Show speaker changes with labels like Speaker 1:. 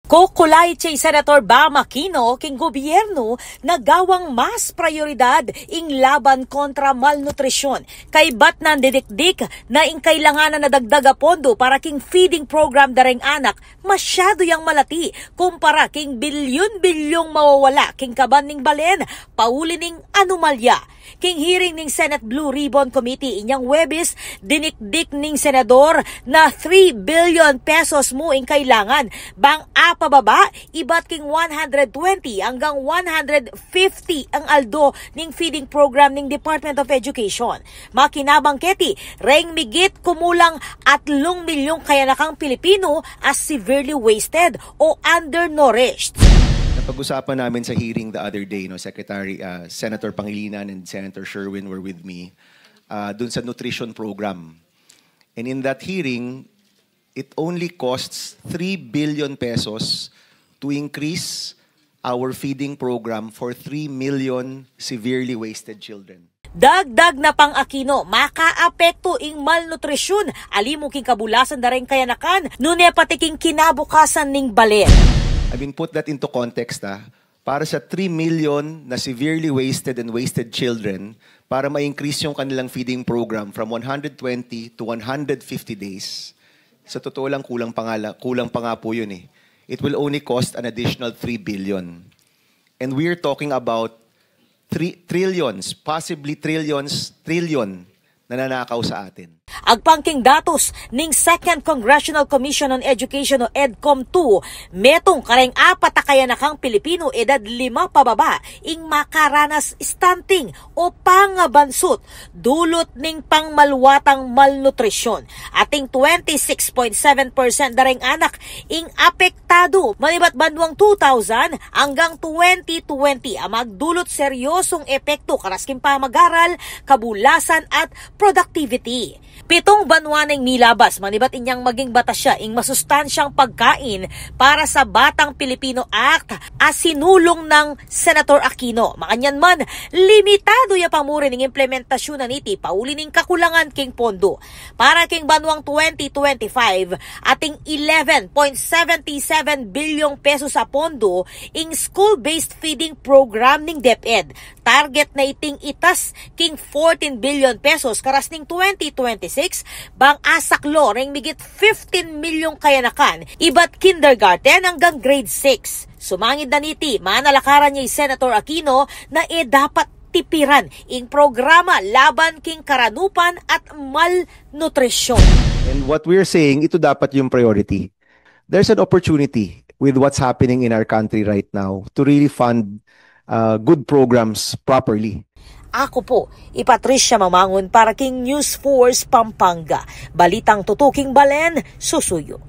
Speaker 1: Kukulay si Senator Bam Aquino king gobyerno nagawang mas prioridad ing laban kontra malnutrisyon. Kay bat nan didikdik na ing kailanganan na dagdaga pondo para king feeding program dareng anak masyado yang malati kumpara king bilyon-bilyong mawawala king kaban ning balen pauli ning anomalya. King hearing ning Senate Blue Ribbon Committee inyang Webis dinikdik ning senador na 3 billion pesos mo ing kailangan bang pababa, ibat king 120 hanggang 150 ang aldo ning feeding program ning Department of Education. Makinabang keti, reng migit kumulang 3 milyong kayanakang Pilipino as severely wasted o undernourished.
Speaker 2: Napag-usapan namin sa hearing the other day, Senator Pangilinan and Senator Sherwin were with me dun sa nutrition program. And in that hearing, it only costs 3 billion pesos to increase our feeding program for 3 million severely wasted children.
Speaker 1: Dagdag na pang Aquino, makaapekto ing malnutrisyon, alimong king kabulasan na rin kayanakan, nune patiking kinabukasan ning balen.
Speaker 2: I mean, put that into context, para sa 3 million na severely wasted and wasted children, para ma-increase yung kanilang feeding program from 120 to 150 days, sa totoo lang, kulang pa nga po yun eh. It will only cost an additional 3 billion. And we're talking about trillions, possibly trillion na nanakaw sa atin.
Speaker 1: Agpangking datos ning Second Congressional Commission on Education o EDCOM2, metong kareng 4 kayanakang Pilipino edad 5 pababa ing makaranas stunting o pangabansot dulot ning pangmalwatang malnutrisyon. Ating 26.7% dareng anak ing apektado malibat banduang 2000 hanggang 2020 ang magdulot seryosong epekto karasking pamag-aral, kabulasan at productivity. 7 banwaneng milabas manibat inyang maging batasya ing masustansyang pagkain para sa Batang Pilipino Act as sinulong ng Senator Aquino. Makanyan man, limitado ya pamuri ning implementasyon na niti pauli ning kakulangan king pondo. Para king banwang 2025, ating 11.77 bilyong pesos sa pondo ing school-based feeding program ning DepEd. Target na iting itas king 14 billion pesos karas ning 2026 bang asaklo ring migit 15 milyong kayanakan ibat kindergarten hanggang grade 6. Sumangid na niti manalakaran niya Senator Aquino na dapat tipiran ing programa laban king karanupan at malnutrisyon.
Speaker 2: And what we're saying, ito dapat yung priority. There's an opportunity with what's happening in our country right now to really fund good programs properly.
Speaker 1: Ako po, Patricia Mamangon para king News Force Pampanga. Balitang tutuking balen, susuyo.